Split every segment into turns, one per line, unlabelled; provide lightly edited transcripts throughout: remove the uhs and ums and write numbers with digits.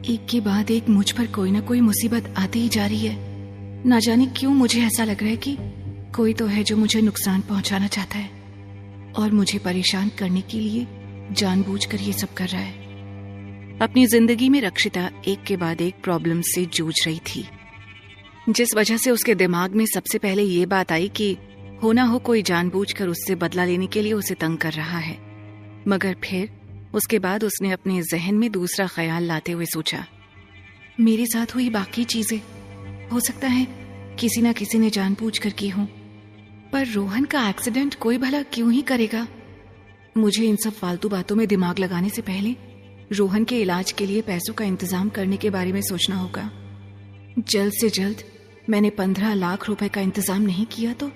एक के बाद एक मुझ पर कोई ना कोई मुसीबत आती ही जा रही है। ना जाने क्यों मुझे ऐसा लग रहा है कि कोई तो है जो मुझे नुकसान पहुंचाना चाहता है और मुझे परेशान करने के लिए जानबूझकर ये सब कर रहा है। अपनी जिंदगी में रक्षिता एक के बाद एक प्रॉब्लम से जूझ रही थी, जिस वजह से उसके दिमाग में सबसे पहले ये बात आई कि हो ना हो कोई जानबूझकर उससे बदला लेने के लिए उसे तंग कर रहा है। मगर फिर उसके बाद उसने अपने जहन में दूसरा ख्याल लाते हुए सोचा, मेरे साथ हुई बाकी चीजें हो सकता है किसी ना किसी ने जानबूझकर की हो, पर रोहन का एक्सीडेंट कोई भला क्यों ही करेगा। मुझे इन सब फालतू बातों में दिमाग लगाने से पहले रोहन के इलाज के लिए पैसों का इंतजाम करने के बारे में सोचना होगा। जल्द से जल्द मैंने 15 लाख रुपए का इंतजाम नहीं किया तो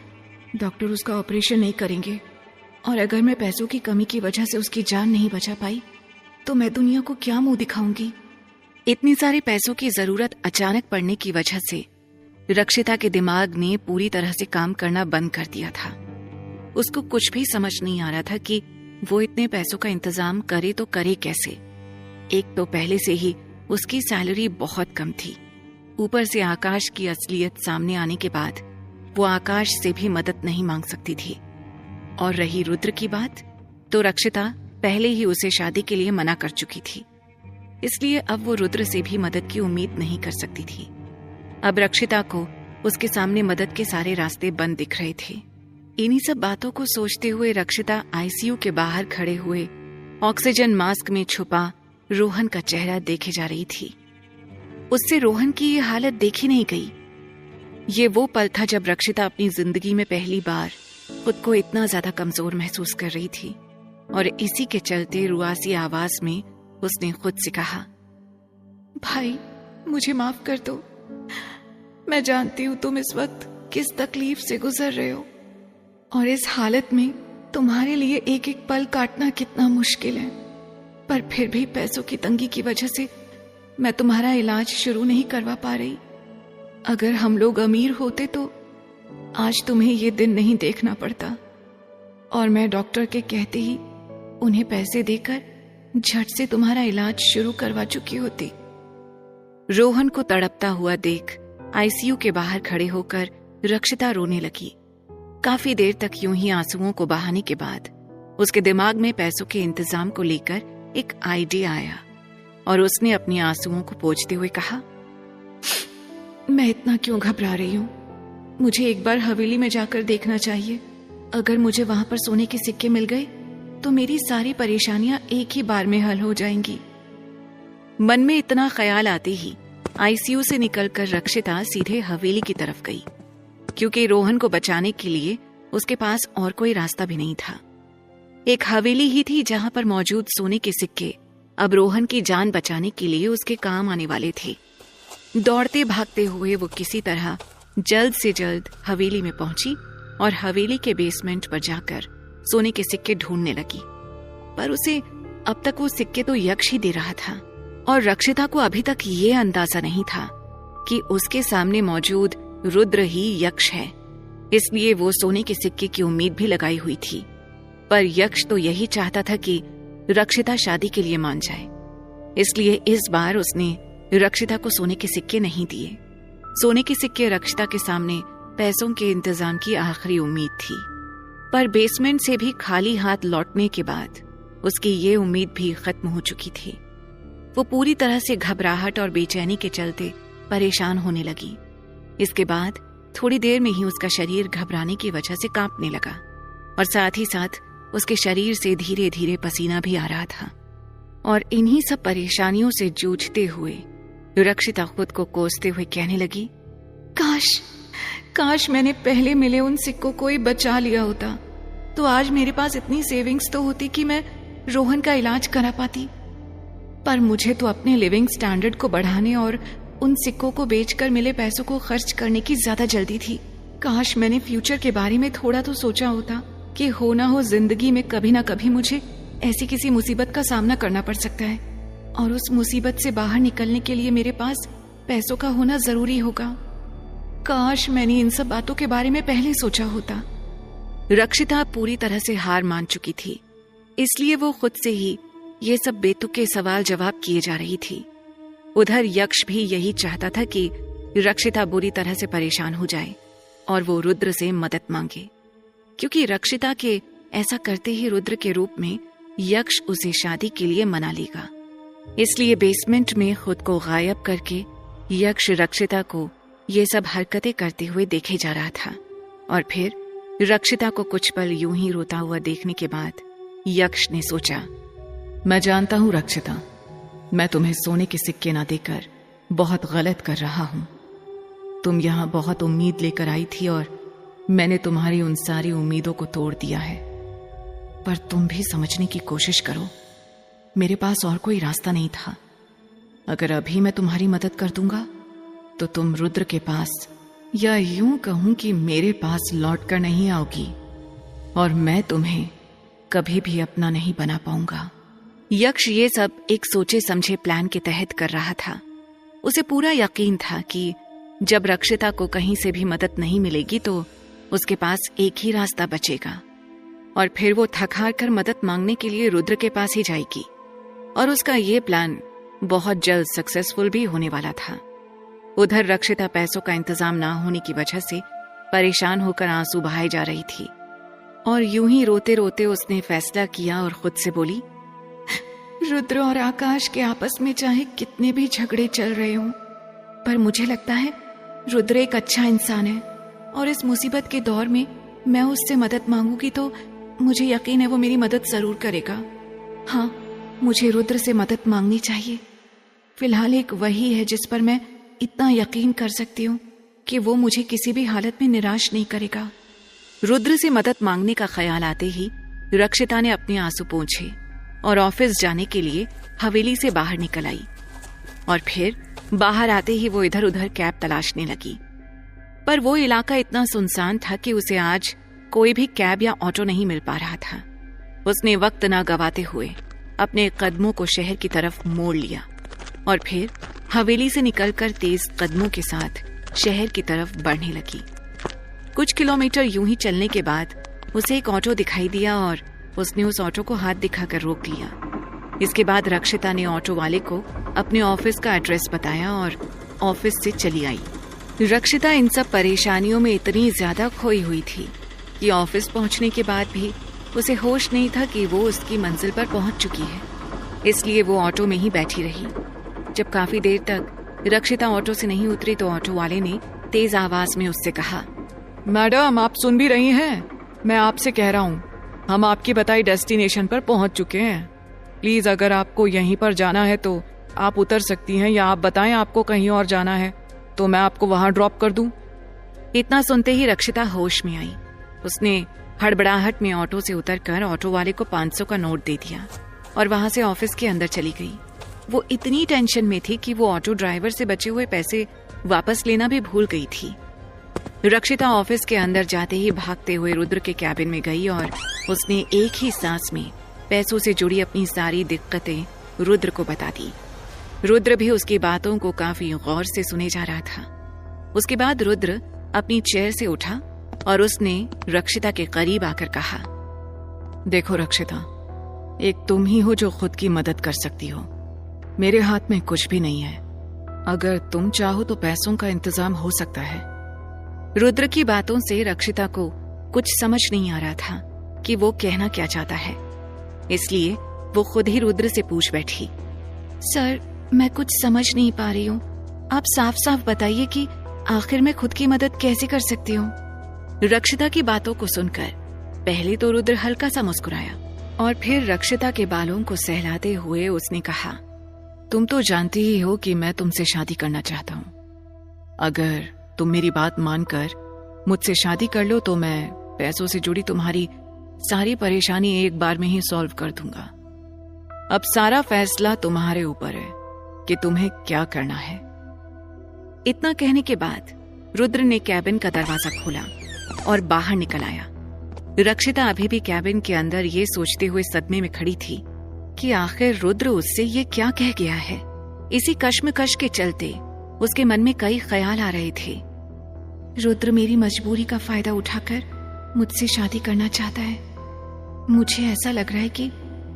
डॉक्टर उसका ऑपरेशन नहीं करेंगे, और अगर मैं पैसों की कमी की वजह से उसकी जान नहीं बचा पाई तो मैं दुनिया को क्या मुंह दिखाऊंगी। इतने सारे पैसों की जरूरत अचानक पड़ने की वजह से रक्षिता के दिमाग ने पूरी तरह से काम करना बंद कर दिया था। उसको कुछ भी समझ नहीं आ रहा था कि वो इतने पैसों का इंतजाम करे तो करे कैसे। एक तो पहले से ही उसकी सैलरी बहुत कम थी, ऊपर से आकाश की असलियत सामने आने के बाद वो आकाश से भी मदद नहीं मांग सकती थी। और रही रुद्र की बात, तो रक्षिता पहले ही उसे शादी के लिए मना कर चुकी थी, इसलिए अब वो रुद्र से भी मदद की उम्मीद नहीं कर सकती थी। अब रक्षिता को उसके सामने मदद के सारे रास्ते बंद दिख रहे थे। इन्हीं सब बातों को सोचते हुए रक्षिता आईसीयू के बाहर खड़े हुए ऑक्सीजन मास्क में छुपा रोहन का चेहरा देखे जा रही थी। उससे रोहन की ये हालत देखी नहीं गई। ये वो पल था जब रक्षिता अपनी जिंदगी में पहली बार खुद को इतना ज्यादा कमजोर महसूस कर रही थी, और इसी के चलते रुआसी आवाज में उसने खुद से कहा, भाई मुझे माफ कर दो। मैं जानती हूं तुम इस वक्त किस तकलीफ से गुजर रहे हो, और इस हालत में तुम्हारे लिए एक एक पल काटना कितना मुश्किल है, पर फिर भी पैसों की तंगी की वजह से मैं तुम्हारा इलाज शुरू नहीं करवा पा रही। अगर हम लोग अमीर होते तो आज तुम्हें ये दिन नहीं देखना पड़ता, और मैं डॉक्टर के कहते ही उन्हें पैसे देकर झट से तुम्हारा इलाज शुरू करवा चुकी होती। रोहन को तड़पता हुआ देख आईसीयू के बाहर खड़े होकर रक्षिता रोने लगी। काफी देर तक यूं ही आंसुओं को बहाने के बाद उसके दिमाग में पैसों के इंतजाम को लेकर एक आइडिया आया, और उसने अपने आंसुओं को पोंछते हुए कहा, मैं इतना क्यों घबरा रही हूं? मुझे एक बार हवेली में जाकर देखना चाहिए। अगर मुझे वहां पर सोने के सिक्के मिल गए तो मेरी सारी परेशानियां एक ही बार में हल हो जाएंगी। मन में इतना ख्याल आते ही आईसीयू से निकलकर रक्षिता सीधे हवेली की तरफ गई, क्योंकि रोहन को बचाने के लिए उसके पास और कोई रास्ता भी नहीं था। एक हवेली ही थी जहां पर मौजूद सोने के सिक्के अब रोहन की जान बचाने के लिए उसके काम आने वाले थे। दौड़ते भागते हुए वो किसी तरह जल्द से जल्द हवेली में पहुंची और हवेली के बेसमेंट पर जाकर सोने के सिक्के ढूंढने लगी, पर उसे अब तक वो सिक्के तो यक्ष ही दे रहा था, और रक्षिता को अभी तक ये अंदाजा नहीं था कि उसके सामने मौजूद रुद्र ही यक्ष है। इसलिए वो सोने के सिक्के की उम्मीद भी लगाई हुई थी, पर यक्ष तो यही चाहता था कि रक्षिता शादी के लिए मान जाए। इसलिए इस बार उसने रक्षिता को सोने के सिक्के नहीं दिए। सोने के सिक्के रक्षिता के सामने पैसों के इंतजाम की आखिरी उम्मीद थी, पर बेसमेंट से भी खाली हाथ लौटने के बाद उसकी ये उम्मीद भी खत्म हो चुकी थी। वो पूरी तरह से घबराहट और बेचैनी के चलते परेशान होने लगी। इसके बाद थोड़ी देर में ही उसका शरीर घबराने की वजह से कांपने लगा, और साथ ही साथ उसके शरीर से धीरे धीरे पसीना भी आ रहा था। और इन्हीं सब परेशानियों से जूझते हुए रक्षिता खुद को कोसते हुए कहने लगी, काश मैंने पहले मिले उन सिक्कों को ही बचा लिया होता, तो आज मेरे पास इतनी सेविंग्स तो होती कि मैं रोहन का इलाज करा पाती। पर मुझे तो अपने लिविंग स्टैंडर्ड को बढ़ाने और उन सिक्कों को बेचकर मिले पैसों को खर्च करने की ज्यादा जल्दी थी। काश मैंने फ्यूचर के बारे में थोड़ा तो सोचा होता कि हो ना हो जिंदगी में कभी ना कभी मुझे ऐसी किसी मुसीबत का सामना करना पड़ सकता है, और उस मुसीबत से बाहर निकलने के लिए मेरे पास पैसों का होना जरूरी होगा। काश मैंने इन सब बातों के बारे में पहले सोचा होता। रक्षिता पूरी तरह से हार मान चुकी थी, इसलिए वो खुद से ही ये सब बेतुके सवाल जवाब किए जा रही थी। उधर यक्ष भी यही चाहता था कि रक्षिता बुरी तरह से परेशान हो जाए और वो रुद्र से मदद मांगे, क्योंकि रक्षिता के ऐसा करते ही रुद्र के रूप में यक्ष उसे शादी के लिए मना लेगा। इसलिए बेसमेंट में खुद को गायब करके यक्ष रक्षिता को ये सब हरकतें करते हुए देखे जा रहा था। और फिर रक्षिता को कुछ पल यूं ही रोता हुआ देखने के बाद यक्ष ने सोचा,
मैं जानता हूं रक्षिता, मैं तुम्हें सोने के सिक्के ना देकर बहुत गलत कर रहा हूं। तुम यहां बहुत उम्मीद लेकर आई थी और मैंने तुम्हारी उन सारी उम्मीदों को तोड़ दिया है। पर तुम भी समझने की कोशिश करो, मेरे पास और कोई रास्ता नहीं था। अगर अभी मैं तुम्हारी मदद कर दूंगा तो तुम रुद्र के पास, या यूं कहूं कि मेरे पास लौट कर नहीं आओगी और मैं तुम्हें कभी भी अपना नहीं बना पाऊंगा।
यक्ष ये सब एक सोचे समझे प्लान के तहत कर रहा था। उसे पूरा यकीन था कि जब रक्षिता को कहीं से भी मदद नहीं मिलेगी तो उसके पास एक ही रास्ता बचेगा और फिर वो थक हार कर मदद मांगने के लिए रुद्र के पास ही जाएगी। और उसका ये प्लान बहुत जल्द सक्सेसफुल भी होने वाला था। उधर रक्षिता पैसों का इंतजाम ना होने की वजह से परेशान होकर आंसू बहाए जा रही थी और यूं ही रोते रोते उसने फैसला किया और खुद से बोली,
रुद्र और आकाश के आपस में चाहे कितने भी झगड़े चल रहे हों, पर मुझे लगता है रुद्र एक अच्छा इंसान है और इस मुसीबत के दौर में मैं उससे मदद मांगूंगी तो मुझे यकीन है वो मेरी मदद जरूर करेगा। हाँ, मुझे रुद्र से मदद मांगनी चाहिए। फिलहाल एक वही है जिस पर मैं इतना यकीन कर सकती हूँ कि वो मुझे किसी भी हालत में निराश नहीं करेगा।
रुद्र से मदद मांगने का ख्याल आते ही रक्षिता ने अपने आंसू पोंछे और ऑफिस जाने के लिए हवेली से बाहर निकल आई। और फिर बाहर आते ही वो इधर उधर कैब तलाशने लगी, पर वो इलाका इतना सुनसान था कि उसे आज कोई भी कैब या ऑटो नहीं मिल पा रहा था। उसने वक्त ना गवाते हुए अपने कदमों को शहर की तरफ मोड़ लिया और फिर हवेली से निकलकर तेज कदमों के साथ शहर की तरफ बढ़ने लगी। कुछ किलोमीटर यूं ही चलने के बाद उसे एक ऑटो दिखाई दिया और उसने उस ऑटो को हाथ दिखाकर रोक लिया। इसके बाद रक्षिता ने ऑटो वाले को अपने ऑफिस का एड्रेस बताया और ऑफिस से चली आई। रक्षिता इन सब परेशानियों में इतनी ज्यादा खोई हुई थी कि ऑफिस पहुंचने के बाद भी उसे होश नहीं था कि वो उसकी मंजिल पर पहुंच चुकी है। इसलिए वो ऑटो में ही बैठी रही। जब काफी देर तक रक्षिता ऑटो से नहीं उतरी तो ऑटो वाले ने तेज आवाज में उससे कहा,
मैडम आप सुन भी रही हैं? मैं आपसे कह रहा हूँ, हम आपकी बताई डेस्टिनेशन पर पहुंच चुके हैं। प्लीज अगर आपको यहीं पर जाना है तो आप उतर सकती हैं, या आप बताएं आपको कहीं और जाना है तो मैं आपको वहां ड्रॉप कर दूं।
इतना सुनते ही रक्षिता होश में आई। उसने हड़बड़ाहट में ऑटो से उतरकर ऑटो वाले को 500 का नोट दे दिया और वहां से ऑफिस के अंदर चली गई। वो इतनी टेंशन में थी कि वो ऑटो ड्राइवर से बचे हुए पैसे वापस लेना भी भूल गई थी। रक्षिता ऑफिस के अंदर जाते ही भागते हुए रुद्र के कैबिन में गई और उसने एक ही सांस में पैसों से जुड़ी अपनी सारी दिक्कतें रुद्र को बता दी। रुद्र भी उसकी बातों को काफी गौर से सुने जा रहा था। उसके बाद रुद्र अपनी चेयर से उठा और उसने रक्षिता के करीब आकर कहा,
देखो रक्षिता, एक तुम ही हो जो खुद की मदद कर सकती हो। मेरे हाथ में कुछ भी नहीं है। अगर तुम चाहो तो पैसों का इंतजाम हो सकता है।
रुद्र की बातों से रक्षिता को कुछ समझ नहीं आ रहा था कि वो कहना क्या चाहता है। इसलिए वो खुद ही रुद्र से पूछ बैठी,
सर मैं कुछ समझ नहीं पा रही हूँ। आप साफ साफ बताइए कि आखिर मैं खुद की मदद कैसे कर सकती हूँ।
रक्षिता की बातों को सुनकर पहले तो रुद्र हल्का सा मुस्कुराया और फिर रक्षिता के बालों को सहलाते हुए उसने कहा,
तुम तो जानती ही हो कि मैं तुमसे शादी करना चाहता हूँ। अगर तुम मेरी बात मानकर मुझसे शादी कर लो तो मैं पैसों से जुड़ी तुम्हारी सारी परेशानी एक बार में ही सॉल्व कर दूंगा। अब सारा फैसला तुम्हारे ऊपर है कि तुम्हें क्या करना है।
इतना कहने के बाद रुद्र ने कैबिन का दरवाजा खोला और बाहर निकल आया। रक्षिता अभी भी कैबिन के अंदर ये सोचते हुए सदमे में खड़ी थी कि आखिर रुद्र उससे ये क्या कह गया है। इसी कश्मकश के चलते उसके मन में कई ख्याल आ रहे थे।
रुद्र मेरी मजबूरी का फायदा उठाकर मुझसे शादी करना चाहता है। मुझे ऐसा लग रहा है कि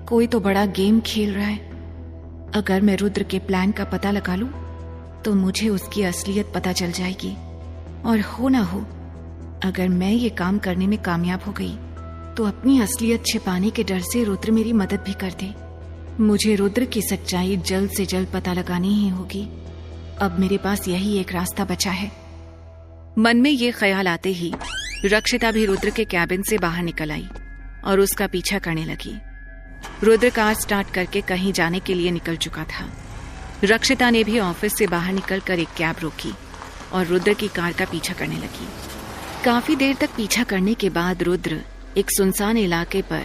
कोई तो बड़ा गेम खेल रहा है।
अगर मैं रुद्र के प्लान का पता लगा लूं तो मुझे उसकी असलियत पता चल जाएगी, और हो ना हो अगर मैं ये काम करने में कामयाब हो गई तो अपनी असलियत छिपाने के डर से रुद्र मेरी मदद भी कर दे। मुझे रुद्र की सच्चाई जल्द से जल्द पता लगानी ही होगी। अब मेरे पास यही एक रास्ता बचा है।
मन में ये ख्याल आते ही रक्षिता भी रुद्र के कैबिन से बाहर निकल आई और उसका पीछा करने लगी। रुद्र कार स्टार्ट करके कहीं जाने के लिए निकल चुका था। रक्षिता ने भी ऑफिस से बाहर निकलकर एक कैब रोकी और रुद्र की कार का पीछा करने लगी। काफी देर तक पीछा करने के बाद रुद्र एक सुनसान इलाके पर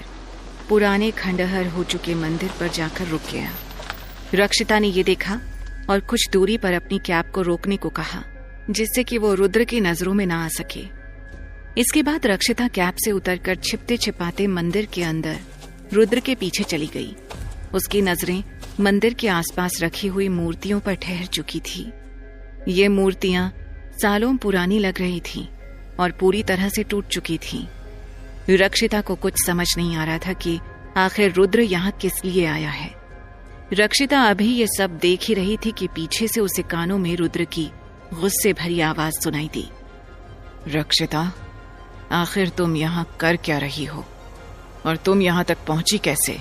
पुराने खंडहर हो चुके मंदिर पर जाकर रुक गया। रक्षिता ने ये देखा और कुछ दूरी पर अपनी कैब को रोकने को कहा, जिससे कि वो रुद्र की नजरों में ना आ सके। इसके बाद रक्षिता कैब से उतरकर छिपते छिपाते मंदिर के अंदर रुद्र के पीछे चली गई। उसकी नजरें मंदिर के आसपास रखी हुई मूर्तियों पर ठहर चुकी थी। ये मूर्तियां सालों पुरानी लग रही थीं और पूरी तरह से टूट चुकी थीं। रक्षिता को कुछ समझ नहीं आ रहा था कि आखिर रुद्र यहाँ किस लिए आया है। रक्षिता अभी ये सब देख ही रही थी कि पीछे से उसे कानों में रुद्र की गुस्से भरी आवाज सुनाई दी।
रक्षिता, आखिर तुम यहाँ कर क्या रही हो और तुम यहाँ तक पहुंची कैसे?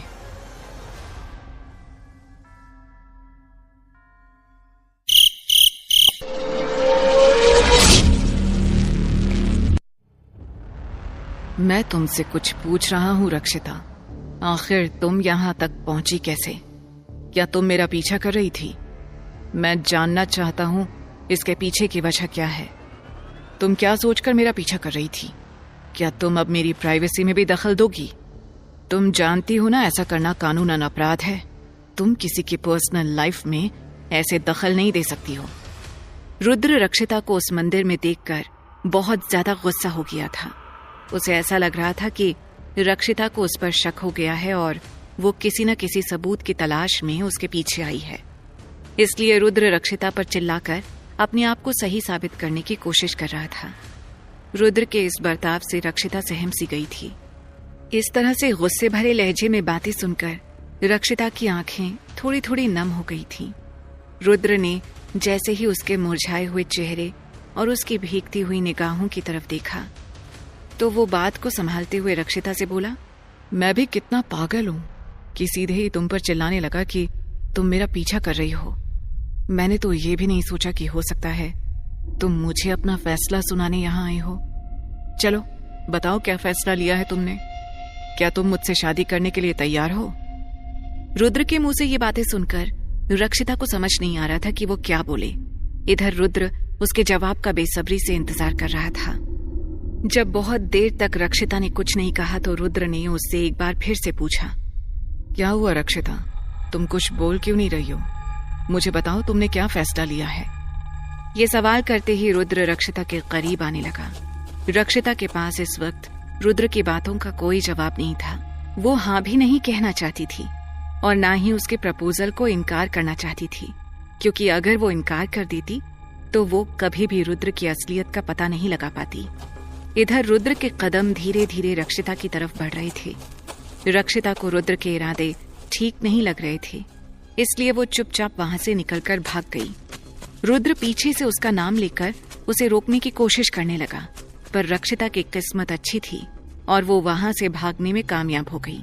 मैं तुमसे कुछ पूछ रहा हूँ रक्षिता, आखिर तुम यहाँ तक पहुंची कैसे? क्या तुम मेरा पीछा कर रही थी? मैं जानना चाहता हूँ इसके पीछे की वजह क्या है। तुम क्या सोचकर मेरा पीछा कर रही थी? क्या तुम अब मेरी प्राइवेसी में भी दखल दोगी? तुम जानती हो ना ऐसा करना कानूनन अपराध है। तुम किसी की पर्सनल लाइफ में ऐसे दखल नहीं दे सकती हो। रुद्र रक्षिता को उस मंदिर में देखकर बहुत ज्यादा गुस्सा हो गया था। उसे ऐसा लग रहा था कि रक्षिता को उस पर शक हो गया है और वो किसी न किसी सबूत की तलाश में उसके पीछे आई है। इसलिए रुद्र रक्षिता पर चिल्लाकर अपने आप को सही साबित करने की कोशिश कर रहा था। रुद्र के इस बर्ताव से रक्षिता सहम सी गई थी। इस तरह से गुस्से भरे लहजे में बातें सुनकर रक्षिता की आंखें थोड़ी थोड़ी नम हो गई थीं। रुद्र ने जैसे ही उसके मुरझाए हुए चेहरे और उसकी भीगती हुई निगाहों की तरफ देखा तो वो बात को संभालते हुए रक्षिता से बोला,
मैं भी कितना पागल हूं कि सीधे ही तुम पर चिल्लाने लगा कि तुम मेरा पीछा कर रही हो। मैंने तो ये भी नहीं सोचा कि हो सकता है तुम मुझे अपना फैसला सुनाने यहाँ आए हो। चलो बताओ, क्या फैसला लिया है तुमने? क्या तुम मुझसे शादी करने के लिए तैयार हो?
रुद्र के मुंह से ये बातें सुनकर रक्षिता को समझ नहीं आ रहा था कि वो क्या बोले। इधर रुद्र उसके जवाब का बेसब्री से इंतजार कर रहा था। जब बहुत देर तक रक्षिता ने कुछ नहीं कहा तो रुद्र ने उससे एक बार फिर से पूछा,
क्या हुआ रक्षिता, तुम कुछ बोल क्यों नहीं रही हो? मुझे बताओ तुमने क्या फैसला लिया है?
ये सवाल करते ही रुद्र रक्षिता के करीब आने लगा। रक्षिता के पास इस वक्त रुद्र की बातों का कोई जवाब नहीं था। वो हाँ भी नहीं कहना चाहती थी और ना ही उसके प्रपोजल को इनकार करना चाहती थी, क्योंकि अगर वो इनकार कर देती तो वो कभी भी रुद्र की असलियत का पता नहीं लगा पाती। इधर रुद्र के कदम धीरे धीरे रक्षिता की तरफ बढ़ रहे थे। रक्षिता को रुद्र के इरादे ठीक नहीं लग रहे थे, इसलिए वो चुपचाप वहां से निकलकर भाग गई। रुद्र पीछे से उसका नाम लेकर उसे रोकने की कोशिश करने लगा, पर रक्षिता की किस्मत अच्छी थी और वो वहां से भागने में कामयाब हो गई।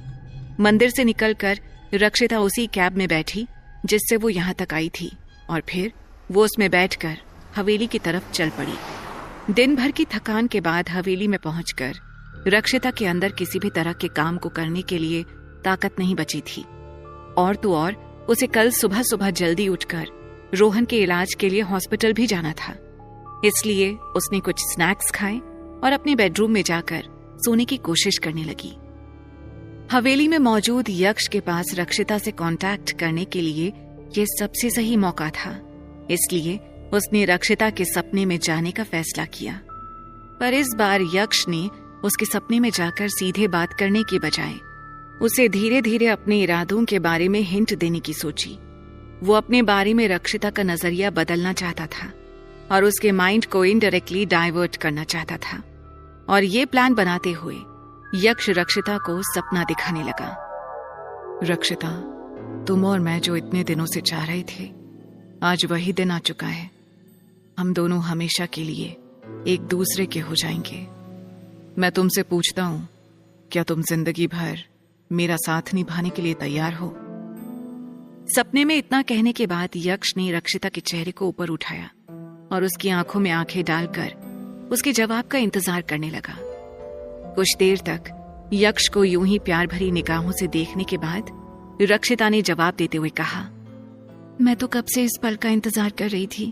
मंदिर से निकलकर रक्षिता उसी कैब में बैठी जिससे वो यहाँ तक आई थी और फिर वो उसमें बैठकर हवेली की तरफ चल पड़ी। दिन भर की थकान के बाद हवेली में पहुंचकर रक्षिता के अंदर किसी भी तरह के काम को करने के लिए ताकत नहीं बची थी। और तो और उसे कल सुबह सुबह जल्दी उठकर रोहन के इलाज के लिए हॉस्पिटल भी जाना था, इसलिए उसने कुछ स्नैक्स खाए और अपने बेडरूम में जाकर सोने की कोशिश करने लगी। हवेली में मौजूद यक्ष के पास रक्षिता से कांटेक्ट करने के लिए ये सबसे सही मौका था, इसलिए उसने रक्षिता के सपने में जाने का फैसला किया। पर इस बार यक्ष ने उसके सपने में जाकर सीधे बात करने की बजाय उसे धीरे धीरे अपने इरादों के बारे में हिंट देने की सोची। वो अपने बारे में रक्षिता का नजरिया बदलना चाहता था और उसके माइंड को इनडायरेक्टली डाइवर्ट करना चाहता था। और ये प्लान बनाते हुए यक्ष रक्षिता को सपना दिखाने लगा।
रक्षिता, तुम और मैं जो इतने दिनों से चाह रहे थे, आज वही दिन आ चुका है। हम दोनों हमेशा के लिए एक दूसरे के हो जाएंगे। मैं तुमसे पूछता हूं, क्या तुम जिंदगी भर मेरा साथ निभाने के लिए तैयार हो?
सपने में इतना कहने के बाद यक्ष ने रक्षिता के चेहरे को ऊपर उठाया और उसकी आंखों में आंखें डालकर उसके जवाब का इंतजार करने लगा। कुछ देर तक यक्ष को यूं ही प्यार भरी निगाहों से देखने के बाद रक्षिता ने जवाब देते हुए कहा, मैं तो कब से इस पल का इंतजार कर रही थी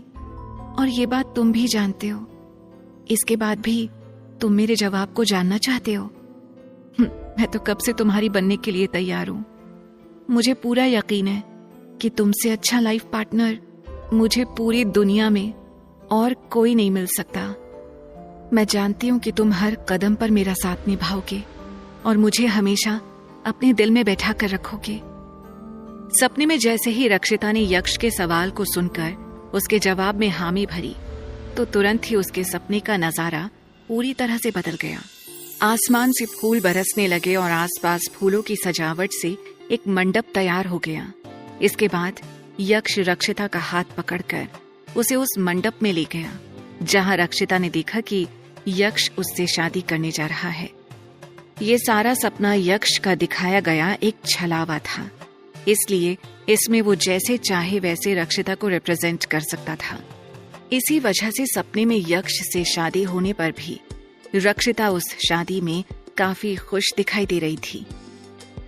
और ये बात तुम भी जानते हो। इसके बाद भी तुम मेरे जवाब को जानना चाहते हो? मैं तो कब से तुम्हारी बनने के लिए तैयार हूं। मुझे पूरा यकीन है कि तुमसे अच्छा लाइफ पार्टनर मुझे पूरी दुनिया में और कोई नहीं मिल सकता। मैं जानती हूं कि तुम हर कदम पर मेरा साथ निभाओगे और मुझे हमेशा अपने दिल में बैठा कर रखोगे। सपने में जैसे ही रक्षिता ने यक्ष के सवाल को सुनकर उसके जवाब में हामी भरी, तो तुरंत ही उसके सपने का नजारा पूरी तरह से बदल गया। आसमान से फूल बरसने लगे और आसपास फूलों की सजावट से एक मंडप तैयार हो गया। इसके बाद यक्ष रक्षिता का हाथ पकड़कर उसे उस मंडप में ले गया, जहां रक्षिता ने देखा कि यक्ष उससे शादी करने जा रहा है। ये सारा सपना यक्ष का दिखाया गया एक छलावा था, इसलिए इसमें वो जैसे चाहे वैसे रक्षिता को रिप्रेजेंट कर सकता था। इसी वजह से सपने में यक्ष से शादी होने पर भी रक्षिता उस शादी में काफी खुश दिखाई दे रही थी।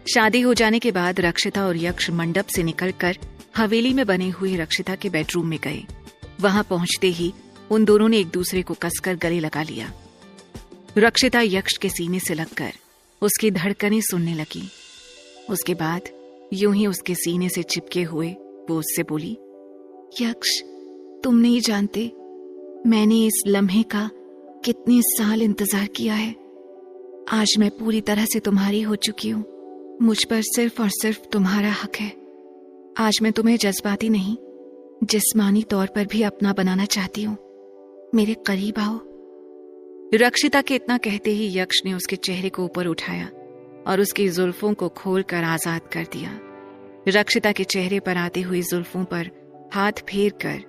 शादी हो जाने के बाद रक्षिता और यक्ष मंडप से निकलकर हवेली में बने हुए रक्षिता के बेडरूम में गए। वहां पहुंचते ही उन दोनों ने एक दूसरे को कसकर गले लगा लिया। रक्षिता यक्ष के सीने से लगकर उसकी धड़कनें सुनने लगी। उसके बाद यूं ही उसके सीने से चिपके हुए वो उससे बोली, यक्ष, तुम नहीं जानते मैंने इस लम्हे का कितने साल इंतजार किया है। आज मैं पूरी तरह से तुम्हारी हो चुकी हूँ। मुझ पर सिर्फ और सिर्फ तुम्हारा हक है। आज मैं तुम्हें जज्बाती नहीं, जिस्मानी तौर पर भी अपना बनाना चाहती हूँ। मेरे करीब आओ। रक्षिता के इतना कहते ही यक्ष ने उसके चेहरे को ऊपर उठाया और उसकी जुल्फों को खोलकर आजाद कर दिया। रक्षिता के चेहरे पर आती हुई जुल्फों पर हाथ फेर कर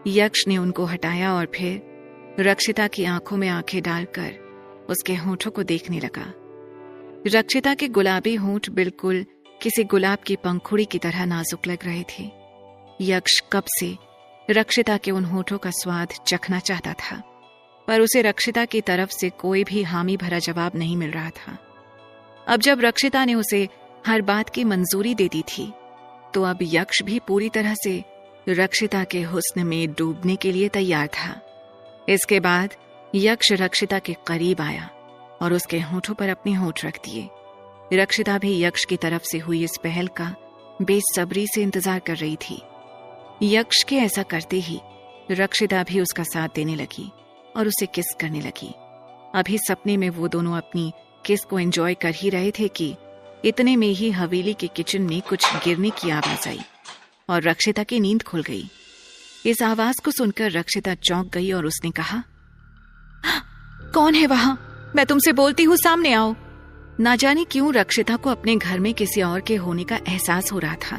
यक्ष ने उनको हटाया और फिर रक्षिता की आंखों में आंखें डालकर उसके होठों को देखने लगा। रक्षिता के गुलाबी होंठ बिल्कुल किसी गुलाब की पंखुड़ी की तरह नाजुक लग रहे थे। यक्ष कब से रक्षिता के उन होठों का स्वाद चखना चाहता था, पर उसे रक्षिता की तरफ से कोई भी हामी भरा जवाब नहीं मिल रहा था। अब जब रक्षिता ने उसे हर बात की मंजूरी दे दी थी, तो अब यक्ष भी पूरी तरह से रक्षिता के हुस्न में डूबने के लिए तैयार था। इसके बाद यक्ष रक्षिता के करीब आया और उसके होठों पर अपने होठ रख दिए। रक्षिता भी यक्ष की तरफ से हुई इस पहल का बेसब्री से इंतजार कर रही थी। यक्ष के ऐसा करते ही रक्षिता भी उसका साथ देने लगी और उसे किस करने लगी। अभी सपने में वो दोनों अपनी किस को एंजॉय कर ही रहे थे कि इतने में ही हवेली के किचन में कुछ गिरने की आवाज आई और रक्षिता की नींद खुल गई। इस आवाज को सुनकर रक्षिता चौंक गई और उसने कहा, कौन है वहां? मैं तुमसे बोलती हूँ, सामने आओ। ना जाने क्यों रक्षिता को अपने घर में किसी और के होने का एहसास हो रहा था।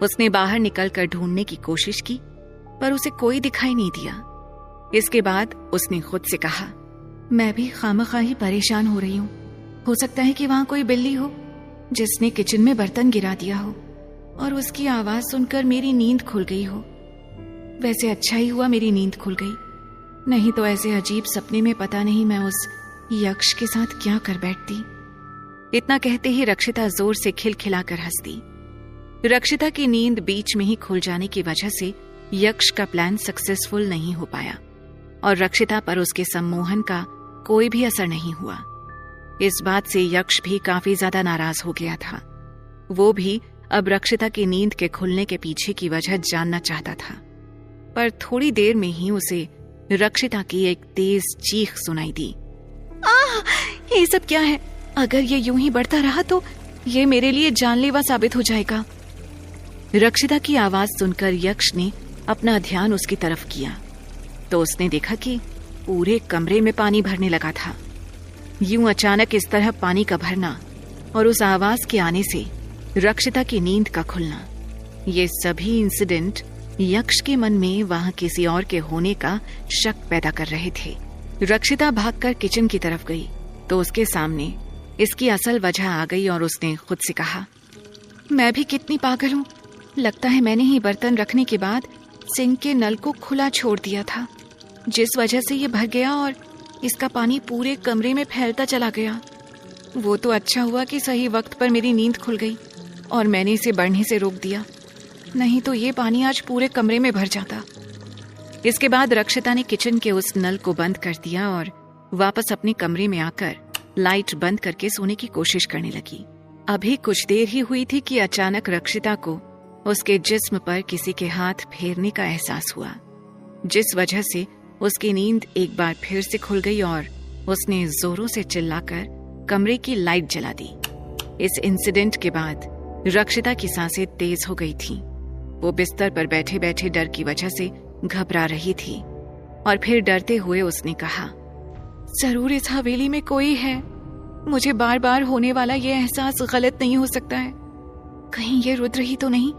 उसने बाहर निकलकर ढूंढने की कोशिश की, पर उसे कोई दिखाई नहीं दिया। इसके बाद उसने खुद से कहा, मैं भी खामखा ही परेशान हो रही हूँ। हो सकता है कि वहां कोई बिल्ली हो जिसने किचन में बर्तन गिरा दिया हो और उसकी आवाज सुनकर मेरी नींद खुल गई हो। वैसे अच्छा ही हुआ मेरी नींद खुल गई, नहीं तो ऐसे अजीब सपने में पता नहीं मैं उस यक्ष के साथ क्या कर बैठती। इतना कहते ही रक्षिता जोर से खिलखिलाकर हंस दी। रक्षिता की नींद बीच में ही खुल जाने की वजह से यक्ष का प्लान सक्सेसफुल नहीं हो पाया और रक्षिता पर उसके सम्मोहन का कोई भी असर नहीं हुआ। इस बात से यक्ष भी काफी ज्यादा नाराज हो गया था। वो भी अब रक्षिता की नींद के खुलने के पीछे की वजह जानना चाहता था, पर थोड़ी देर में ही उसे रक्षिता की एक तेज चीख सुनाई दी। ये सब क्या है? अगर ये यूं ही बढ़ता रहा तो ये मेरे लिए जानलेवा साबित हो जाएगा। रक्षिता की आवाज सुनकर यक्ष ने अपना ध्यान उसकी तरफ किया तो उसने देखा कि पूरे कमरे में पानी भरने लगा था। यूं अचानक इस तरह पानी का भरना और उस आवाज के आने से रक्षिता की नींद का खुलना, ये सभी इंसिडेंट यक्ष के मन में वहां किसी और के होने का शक पैदा कर रहे थे। रक्षिता भागकर किचन की तरफ गई तो उसके सामने इसकी असल वजह आ गई और उसने खुद से कहा, मैं भी कितनी पागल हूँ। लगता है मैंने ही बर्तन रखने के बाद सिंक के नल को खुला छोड़ दिया था, जिस वजह से ये भर गया और इसका पानी पूरे कमरे में फैलता चला गया। वो तो अच्छा हुआ कि सही वक्त पर मेरी नींद खुल गई और मैंने इसे बढ़ने से रोक दिया, नहीं तो ये पानी आज पूरे कमरे में भर जाता। इसके बाद रक्षिता ने किचन के उस नल को बंद कर दिया और वापस अपने कमरे में आकर लाइट बंद करके सोने की कोशिश करने लगी। अभी कुछ देर ही हुई थी कि अचानक रक्षिता को उसके जिस्म पर किसी के हाथ फेरने का एहसास हुआ, जिस वजह से उसकी नींद एक बार फिर से खुल गई और उसने जोरों से चिल्लाकर कमरे की लाइट जला दी। इस इंसिडेंट के बाद रक्षिता की सांसें तेज हो गई थीं। वो बिस्तर पर बैठे बैठे डर की वजह से घबरा रही थी और फिर डरते हुए उसने कहा, जरूर इस हवेली में कोई है। मुझे बार बार होने वाला ये एहसास गलत नहीं हो सकता है। कहीं ये रुद्र ही तो नहीं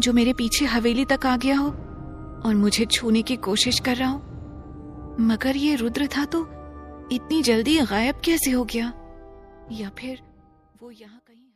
जो मेरे पीछे हवेली तक आ गया हो और मुझे छूने की कोशिश कर रहा हो। मगर ये रुद्र था तो इतनी जल्दी गायब कैसे हो गया? या फिर वो यहाँ कहीं